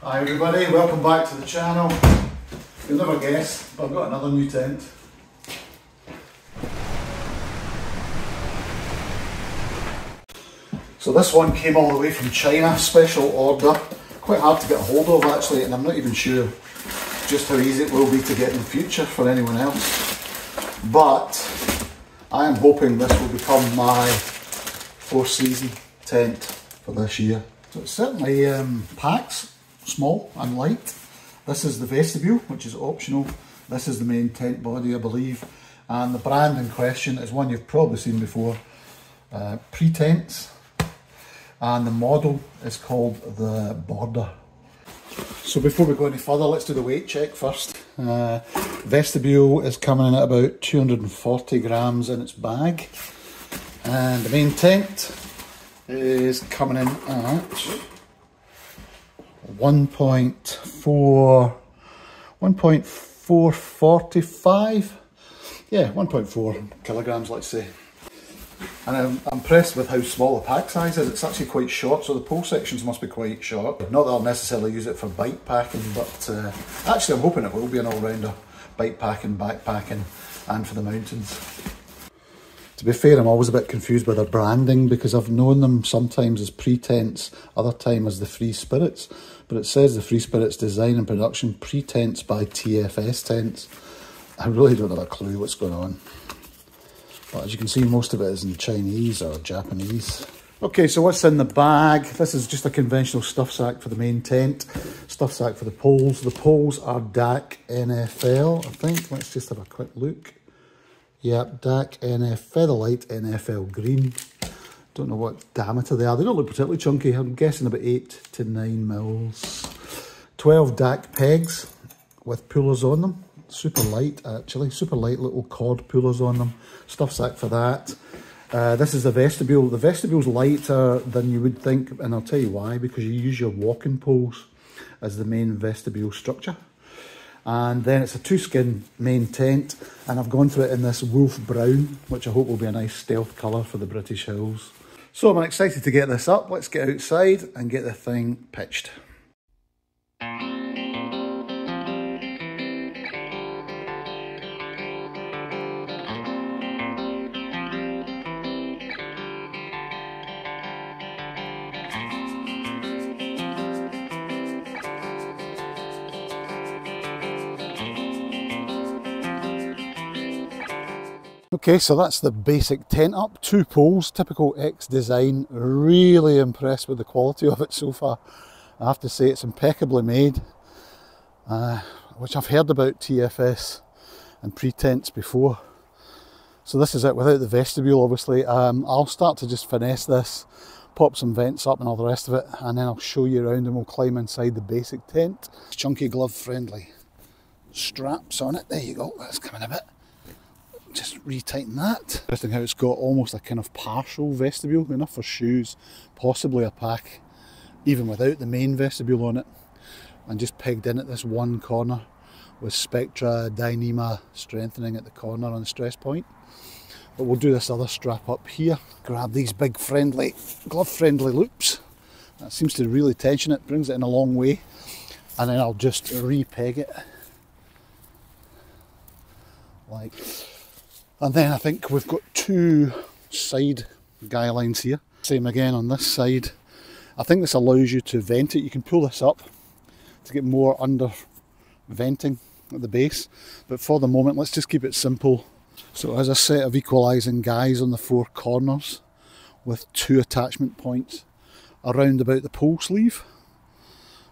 Hi everybody, welcome back to the channel. You'll never guess, but I've got another new tent. So this one came all the way from China, special order. Quite hard to get a hold of actually, and I'm not even sure just how easy it will be to get in the future for anyone else. But I am hoping this will become my fourth season tent for this year. So it certainly packs small and light. This is the vestibule, which is optional. This is the main tent body, I believe. And the brand in question is one you've probably seen before, Pretents. And the model is called the Border. So before we go any further, let's do the weight check first. Vestibule is coming in at about 240 grams in its bag. And the main tent is coming in at 1.445, yeah, 1.4 kilograms, let's say. And I'm impressed with how small the pack size is. It's actually quite short, so the pole sections must be quite short. Not that I'll necessarily use it for bike packing, but actually I'm hoping it will be an all-rounder, bike packing, backpacking, and for the mountains. To be fair, I'm always a bit confused by their branding because I've known them sometimes as Pretents, other time as the Free Spirits. But it says the Free Spirits design and production Pretents by TFS Tents. I really don't have a clue what's going on. But as you can see, most of it is in Chinese or Japanese. Okay, so what's in the bag? This is just a conventional stuff sack for the main tent. Stuff sack for the poles. The poles are DAC NFL, I think. Let's just have a quick look. Yep, DAC NF Featherlight NFL Green. Don't know what diameter they are. They don't look particularly chunky. I'm guessing about 8 to 9 mils. 12 DAC pegs with pullers on them. Super light, actually. Super light little cord pullers on them. Stuff sack for that. This is the vestibule. The vestibule's lighter than you would think, and I'll tell you why. Because you use your walking poles as the main vestibule structure. And then it's a 2-skin main tent, and I've gone for it in this wolf brown, which I hope will be a nice stealth colour for the British Hills. So I'm excited to get this up. Let's get outside and get the thing pitched. Okay, so that's the basic tent up. 2 poles, typical X design. Really impressed with the quality of it so far. I have to say it's impeccably made, which I've heard about TFS and Pretents before. So this is it without the vestibule, obviously. I'll start to just finesse this, pop some vents up and all the rest of it, and then I'll show you around and we'll climb inside the basic tent. Chunky glove friendly straps on it. There you go, that's coming a bit. Just retighten that. Interesting how it's got almost a kind of partial vestibule, enough for shoes, possibly a pack, even without the main vestibule on it. And just pegged in at this one corner with Spectra Dyneema strengthening at the corner on the stress point. But we'll do this other strap up here. Grab these big friendly, glove friendly loops. That seems to really tension it, brings it in a long way. And then I'll just re-peg it. Like. And then I think we've got 2 side guy lines here. Same again on this side. I think this allows you to vent it. You can pull this up to get more under venting at the base. But for the moment, let's just keep it simple. So it has a set of equalising guys on the 4 corners with 2 attachment points around about the pole sleeve.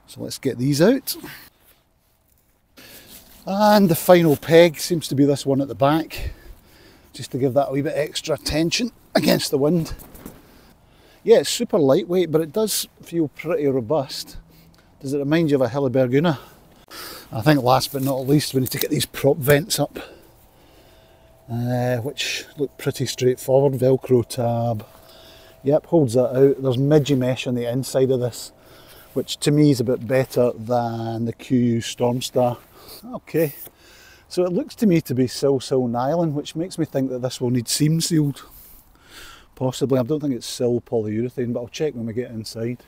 So let's get these out. And the final peg seems to be this one at the back, just to give that a wee bit extra tension against the wind. Yeah, it's super lightweight, but it does feel pretty robust. Does it remind you of a Hilleberguna? I think last but not least, we need to get these prop vents up, which look pretty straightforward. Velcro tab. Yep, holds that out. There's midgy mesh on the inside of this, which to me is a bit better than the QU Stormstar. Okay. So it looks to me to be sil nylon, which makes me think that this will need seam sealed. Possibly. I don't think it's sil polyurethane, but I'll check when we get inside.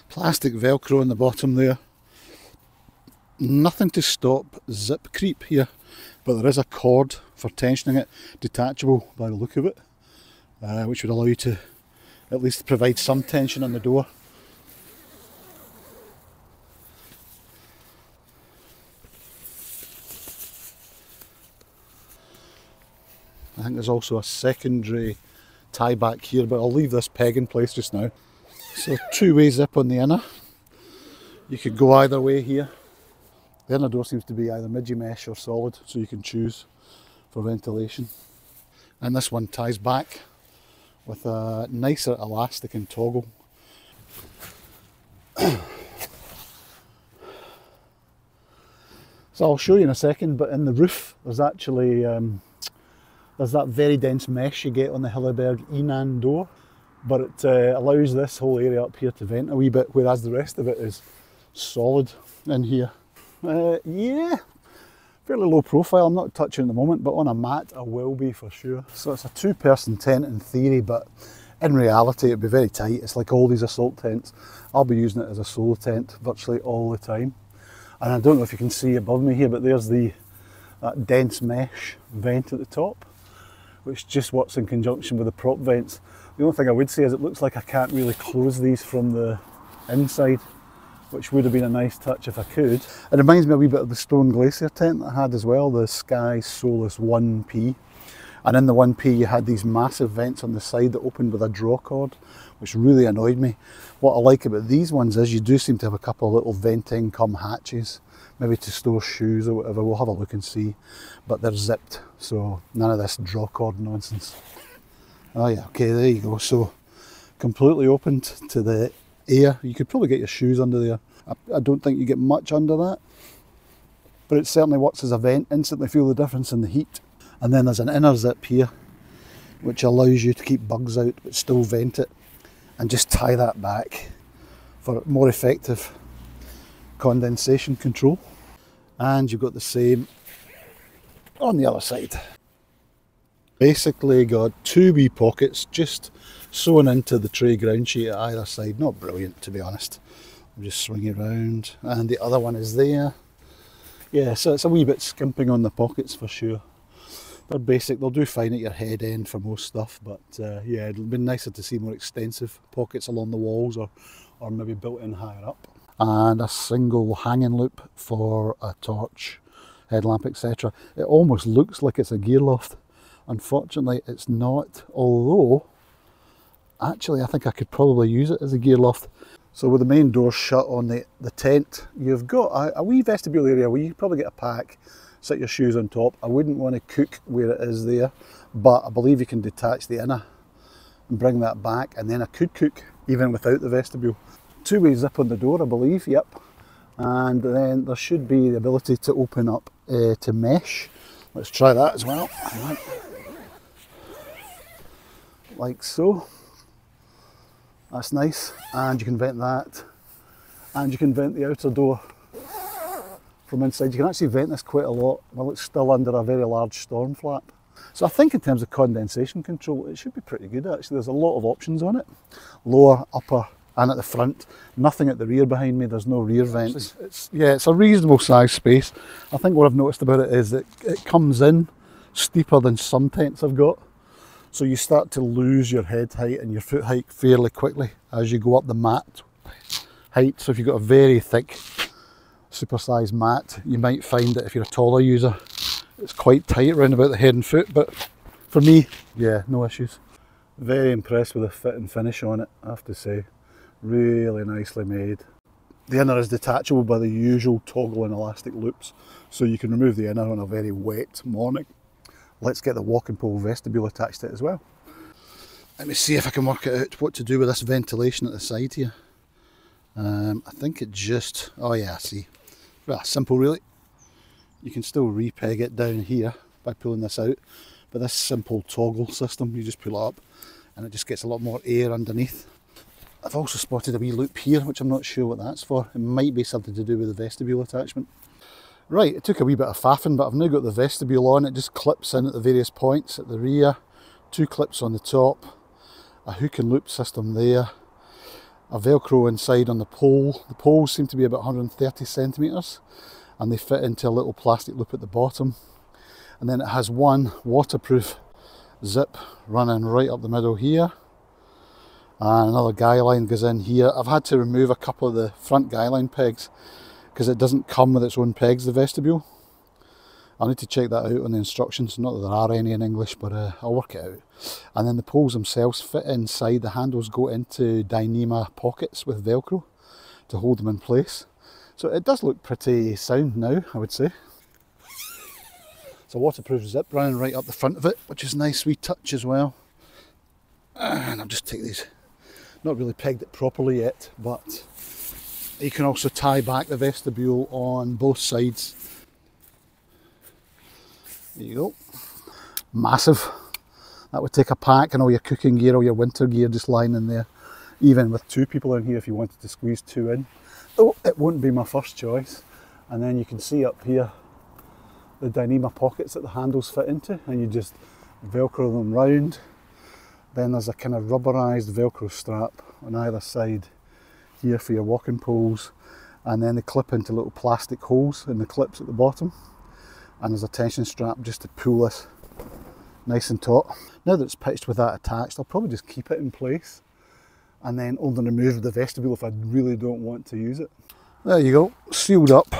Plastic Velcro on the bottom there. Nothing to stop zip creep here, but there is a cord for tensioning it, detachable by the look of it, which would allow you to at least provide some tension on the door. I think there's also a secondary tie back here, but I'll leave this peg in place just now. So two-way zip on the inner. You could go either way here. The inner door seems to be either midgy mesh or solid, so you can choose for ventilation. And this one ties back with a nicer elastic and toggle. So I'll show you in a second, but in the roof there's actually there's that very dense mesh you get on the Hilleberg Enan door, but it allows this whole area up here to vent a wee bit, whereas the rest of it is solid in here. Yeah, fairly low profile. I'm not touching at the moment, but on a mat I will be for sure. So it's a two-person tent in theory, but in reality it'd be very tight. It's like all these assault tents. I'll be using it as a solo tent virtually all the time. And I don't know if you can see above me here, but there's that dense mesh vent at the top, which just works in conjunction with the prop vents. The only thing I would say is it looks like I can't really close these from the inside, which would have been a nice touch if I could. It reminds me a wee bit of the Stone Glacier tent that I had as well, the Sky Solus 1P. And in the 1P you had these massive vents on the side that opened with a draw cord, which really annoyed me. What I like about these ones is you do seem to have a couple of little venting cum hatches, maybe to store shoes or whatever. We'll have a look and see, but they're zipped, so none of this draw cord nonsense. Oh yeah, okay, there you go. So completely opened to the air. You could probably get your shoes under there. I don't think you get much under that, but it certainly works as a vent. Instantly feel the difference in the heat. And then there's an inner zip here, which allows you to keep bugs out but still vent it, and just tie that back for more effective condensation control. And you've got the same on the other side. Basically got two wee pockets just sewn into the tray ground sheet at either side. Not brilliant, to be honest. I'll just swing it around, and the other one is there. Yeah, so it's a wee bit skimping on the pockets for sure. They're basic, they'll do fine at your head end for most stuff, but yeah, it'd be nicer to see more extensive pockets along the walls, or maybe built in higher up. And a single hanging loop for a torch, headlamp, etc. It almost looks like it's a gear loft. Unfortunately it's not, although actually I think I could probably use it as a gear loft. So with the main door shut on the tent, you've got a wee vestibule area where you could probably get a pack, sit your shoes on top. I wouldn't want to cook where it is there, but I believe you can detach the inner and bring that back, and then I could cook even without the vestibule. Two-way zip on the door, I believe, yep. And then there should be the ability to open up to mesh. Let's try that as well. Like so. That's nice, and you can vent that, and you can vent the outer door from inside. You can actually vent this quite a lot while it's still under a very large storm flap. So I think in terms of condensation control, it should be pretty good actually. There's a lot of options on it. Lower, upper, and at the front. Nothing at the rear behind me, there's no rear vents. It's a reasonable size space. I think what I've noticed about it is that it comes in steeper than some tents I've got. So you start to lose your head height and your foot height fairly quickly as you go up the mat height. So if you've got a very thick, supersized mat, you might find that if you're a taller user, it's quite tight around about the head and foot. But for me, yeah, no issues. Very impressed with the fit and finish on it, I have to say. Really nicely made. The inner is detachable by the usual toggle and elastic loops, so you can remove the inner on a very wet morning. Let's get the walking pole vestibule attached to it as well. Let me see if I can work it out what to do with this ventilation at the side here. I think it just, oh yeah, I see. Well, simple really. You can still repeg it down here by pulling this out, but this simple toggle system, you just pull it up and it just gets a lot more air underneath. I've also spotted a wee loop here, which I'm not sure what that's for. It might be something to do with the vestibule attachment. Right, it took a wee bit of faffing, but I've now got the vestibule on. It just clips in at the various points at the rear, two clips on the top, a hook and loop system there, a Velcro inside on the pole. The poles seem to be about 130 centimetres and they fit into a little plastic loop at the bottom. And then it has one waterproof zip running right up the middle here. And another guy line goes in here. I've had to remove a couple of the front guy line pegs because it doesn't come with its own pegs, the vestibule. I'll need to check that out on the instructions, not that there are any in English, but I'll work it out. And then the poles themselves fit inside, the handles go into Dyneema pockets with Velcro to hold them in place. So it does look pretty sound now, I would say. It's a waterproof zip running right up the front of it, which is a nice wee touch as well. And I'll just take these, not really pegged it properly yet, but you can also tie back the vestibule on both sides. There you go. Massive. That would take a pack and all your cooking gear, all your winter gear just lying in there. Even with two people in here if you wanted to squeeze two in. Though it wouldn't be my first choice. And then you can see up here the Dyneema pockets that the handles fit into, and you just Velcro them round. Then there's a kind of rubberized Velcro strap on either side here for your walking poles, and then they clip into little plastic holes in the clips at the bottom. And there's a tension strap just to pull this nice and taut. Now that it's pitched with that attached, I'll probably just keep it in place and then only remove the vestibule if I really don't want to use it. There you go, sealed up.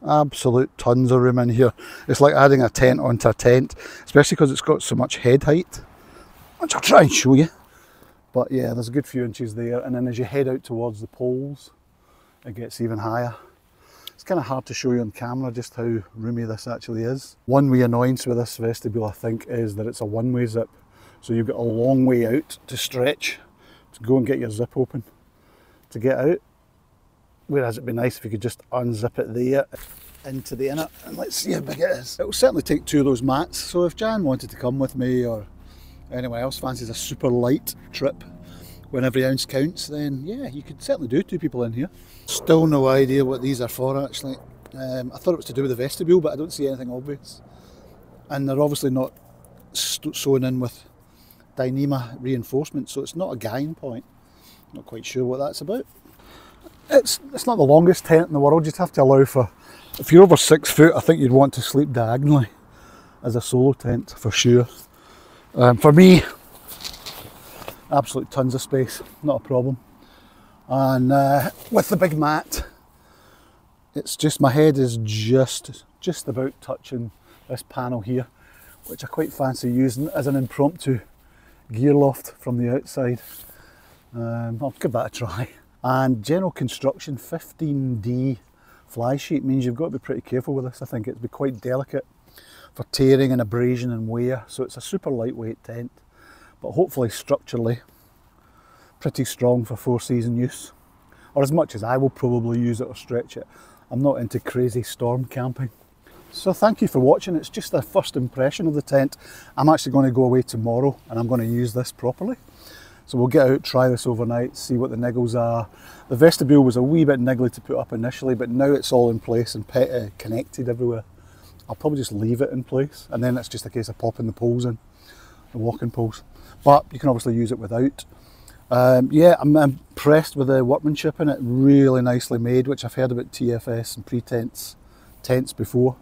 Absolute tons of room in here. It's like adding a tent onto a tent, especially because it's got so much head height, which I'll try and show you. But yeah, there's a good few inches there, and then as you head out towards the poles, it gets even higher. It's kind of hard to show you on camera just how roomy this actually is. One wee annoyance with this vestibule, I think, is that it's a one-way zip. So you've got a long way out to stretch, to go and get your zip open to get out. Whereas it'd be nice if you could just unzip it there into the inner, and let's see how big it is. It will certainly take two of those mats, so if Jan wanted to come with me, or anyone else fancies a super light trip when every ounce counts, then yeah, you could certainly do two people in here. Still no idea what these are for actually. I thought it was to do with the vestibule, but I don't see anything obvious. And they're obviously not sewn in with Dyneema reinforcement, so it's not a guying point. Not quite sure what that's about. It's not the longest tent in the world. You'd have to allow for, if you're over 6 foot, I think you'd want to sleep diagonally as a solo tent for sure. For me, absolute tons of space, not a problem. And with the big mat, it's just, my head is just about touching this panel here, which I quite fancy using as an impromptu gear loft from the outside. I'll give that a try. And general construction, 15D fly sheet means you've got to be pretty careful with this. I think it'd be quite delicate for tearing and abrasion and wear, so it's a super lightweight tent, but hopefully structurally pretty strong for 4-season use, or as much as I will probably use it or stretch it. I'm not into crazy storm camping. So thank you for watching. It's just a first impression of the tent. I'm actually going to go away tomorrow and I'm going to use this properly. So we'll get out, try this overnight, see what the niggles are. The vestibule was a wee bit niggly to put up initially, but now it's all in place and connected everywhere. I'll probably just leave it in place, and then it's just a case of popping the poles in, the walking poles. But you can obviously use it without. Yeah, I'm impressed with the workmanship in it, really nicely made, which I've heard about TFS and Pretents tents before.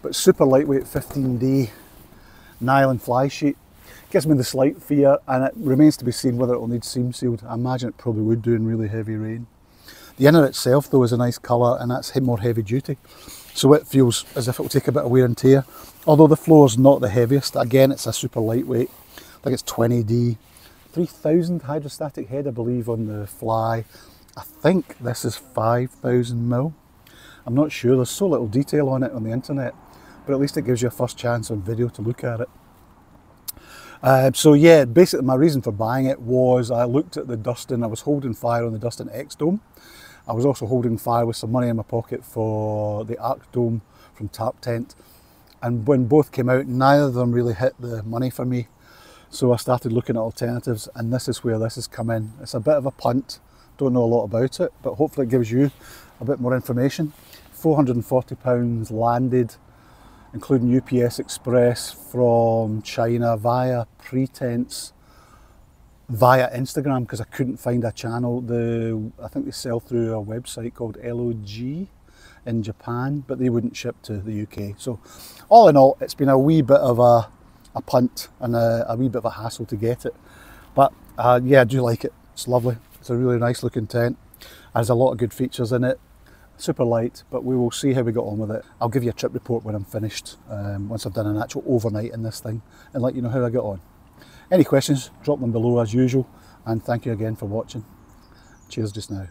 But super lightweight 15D nylon fly sheet. Gives me the slight fear, and it remains to be seen whether it will need seam sealed. I imagine it probably would do in really heavy rain. The inner itself though is a nice colour, and that's more heavy duty. So it feels as if it will take a bit of wear and tear. Although the floor is not the heaviest. Again, it's a super lightweight. I think it's 20D. 3000 hydrostatic head, I believe, on the fly. I think this is 5000mm. I'm not sure, there's so little detail on it on the internet, but at least it gives you a first chance on video to look at it. So yeah, basically my reason for buying it was I looked at the Durston, I was holding fire on the Durston X-Dome. I was also holding fire with some money in my pocket for the ArcDome from Tarptent. And when both came out, neither of them really hit the money for me. So I started looking at alternatives, and this is where this has come in. It's a bit of a punt, don't know a lot about it, but hopefully it gives you a bit more information. £440 landed, including UPS Express from China via Pretents via Instagram because I couldn't find a channel. I think they sell through a website called LOG in Japan, but they wouldn't ship to the UK. So all in all, it's been a wee bit of a punt and a wee bit of a hassle to get it. But yeah, I do like it. It's lovely. It's a really nice looking tent. Has a lot of good features in it. Super light, but we will see how we got on with it. I'll give you a trip report when I'm finished, once I've done an actual overnight in this thing, and let you know how I get on. Any questions, drop them below as usual, and thank you again for watching. Cheers just now.